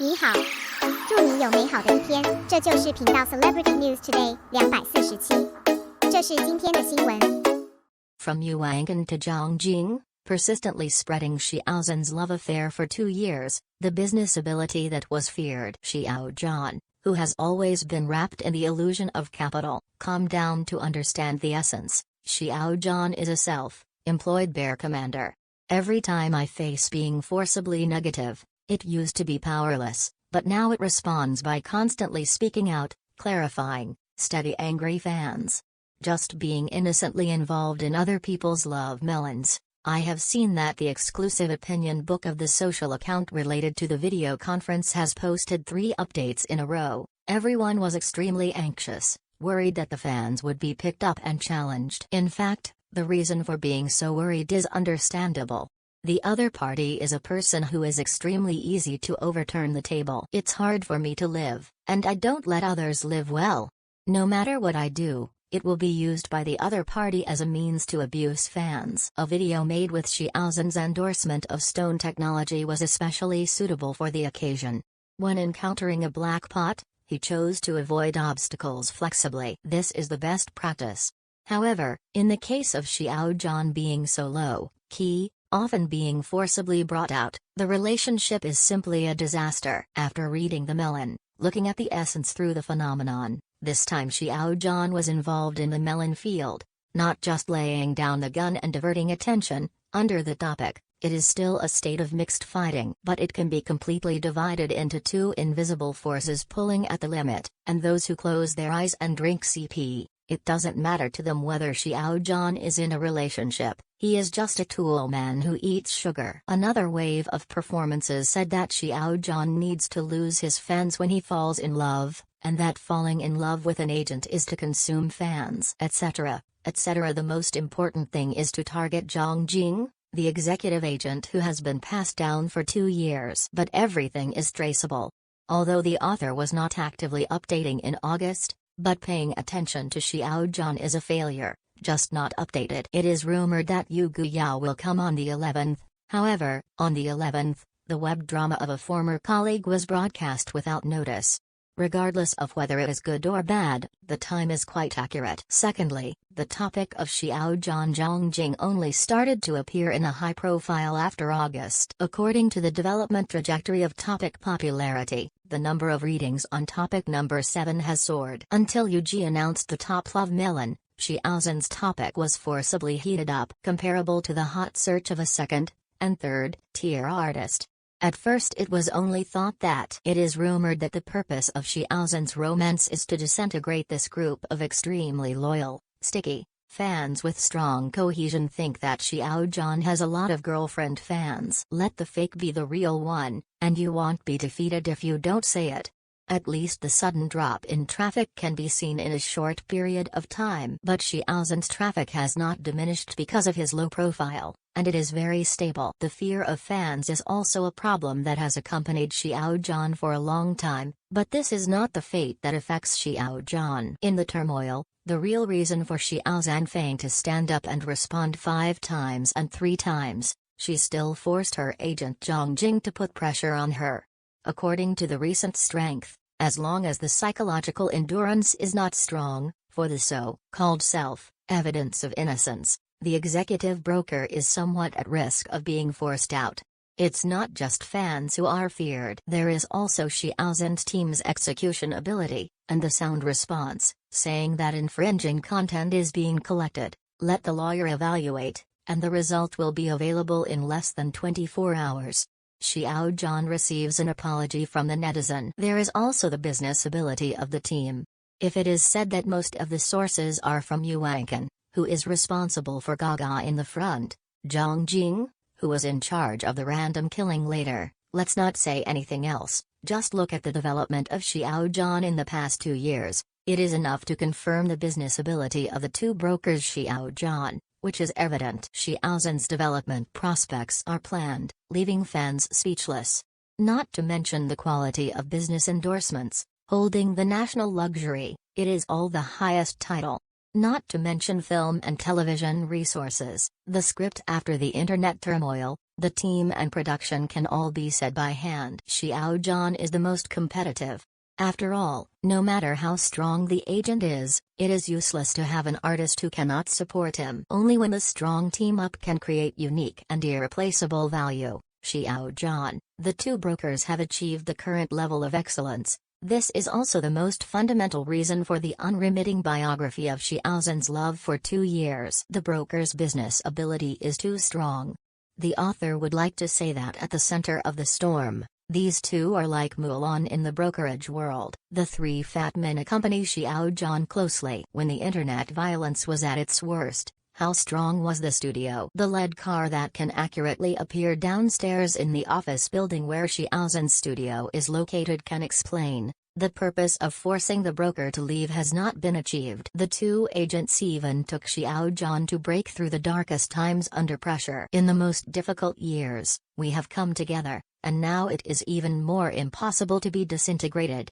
你好，祝你有美好的一天。这就是频道 Celebrity News Today 247。这是今天的新闻。From Yu Wanqin to Zhang Jing, persistently spreading Xiao Zhan's love affair for 2 years, the business ability that was feared. Xiao Zhan, who has always been wrapped in the illusion of capital, calmed down to understand the essence. Xiao Zhan is a self-employed bear commander. Every time I face being forcibly negative, it used to be powerless, but now it responds by constantly speaking out, clarifying, steady angry fans. Just being innocently involved in other people's love melons. I have seen that the exclusive opinion book of the social account related to the video conference has posted 3 updates in a row. Everyone was extremely anxious, worried that the fans would be picked up and challenged. In fact, the reason for being so worried is understandable. The other party is a person who is extremely easy to overturn the table. It's hard for me to live, and I don't let others live well. No matter what I do, it will be used by the other party as a means to abuse fans. A video made with Xiao Zhan's endorsement of stone technology was especially suitable for the occasion. When encountering a black pot, he chose to avoid obstacles flexibly. This is the best practice. However, in the case of Xiao Zhan being so low-key, often being forcibly brought out, the relationship is simply a disaster. After reading the melon, looking at the essence through the phenomenon, this time Xiao Zhan was involved in the melon field, not just laying down the gun and diverting attention. Under the topic, it is still a state of mixed fighting, but it can be completely divided into 2 invisible forces pulling at the limit, and those who close their eyes and drink CP. It doesn't matter to them whether Xiao Zhan is in a relationship, he is just a tool man who eats sugar. Another wave of performances said that Xiao Zhan needs to lose his fans when he falls in love, and that falling in love with an agent is to consume fans, etc., etc. The most important thing is to target Zhang Jing, the executive agent who has been passed down for 2 years. But everything is traceable. Although the author was not actively updating in August, but paying attention to Xiao Zhan is a failure, just not updated. It is rumored that Yu Yao will come on the 11th, however, on the 11th, the web drama of a former colleague was broadcast without notice. Regardless of whether it is good or bad, the time is quite accurate. Secondly, the topic of Xiao Zhan Zhang Jing only started to appear in a high profile after August. According to the development trajectory of topic popularity, the number of readings on topic number 7 has soared. Until Yu Ji announced the top love melon, Xiao Zhan's topic was forcibly heated up, comparable to the hot search of a second and third tier artist. At first it was only thought that it is rumored that the purpose of Xiao Zhan's romance is to disintegrate this group of extremely loyal, sticky fans with strong cohesion. Think that Xiao Zhan has a lot of girlfriend fans. Let the fake be the real one, and you won't be defeated if you don't say it. At least the sudden drop in traffic can be seen in a short period of time. But Xiao Zhan's traffic has not diminished because of his low profile, and it is very stable. The fear of fans is also a problem that has accompanied Xiao Zhan for a long time, but this is not the fate that affects Xiao Zhan. In the turmoil, the real reason for Xiao Zhan failing to stand up and respond 5 times and 3 times, she still forced her agent Zhang Jing to put pressure on her. According to the recent strength, as long as the psychological endurance is not strong, for the so-called self-evidence of innocence, the executive broker is somewhat at risk of being forced out. It's not just fans who are feared. There is also Xiao Zhan's team's execution ability, and the sound response, saying that infringing content is being collected, let the lawyer evaluate, and the result will be available in less than 24 hours. Xiao Zhan receives an apology from the netizen. There is also the business ability of the team. If it is said that most of the sources are from Yu Wanqin, who is responsible for Gaga in the front, Zhang Jing, who was in charge of the random killing later, let's not say anything else, just look at the development of Xiao Zhan in the past 2 years, it is enough to confirm the business ability of the 2 brokers Xiao Zhan, which is evident. Xiao Zhan's development prospects are planned, leaving fans speechless. Not to mention the quality of business endorsements, holding the national luxury, it is all the highest title. Not to mention film and television resources, the script after the internet turmoil, The team and production can all be said by hand. Xiao Zhan is the most competitive. After all, no matter how strong the agent is, it is useless to have an artist who cannot support him. Only when the strong team-up can create unique and irreplaceable value. Xiao Zhan, the two brokers have achieved the current level of excellence. This is also the most fundamental reason for the unremitting biography of Xiao Zhan's love for 2 years. The broker's business ability is too strong. The author would like to say that at the center of the storm, these two are like Mulan in the brokerage world. The three fat men accompany Xiao Zhan closely. When the internet violence was at its worst, how strong was the studio? The lead car that can accurately appear downstairs in the office building where Xiao Zhan's studio is located can explain. The purpose of forcing the broker to leave has not been achieved. The two agents even took Xiao Zhan to break through the darkest times under pressure. In the most difficult years, we have come together, and now it is even more impossible to be disintegrated.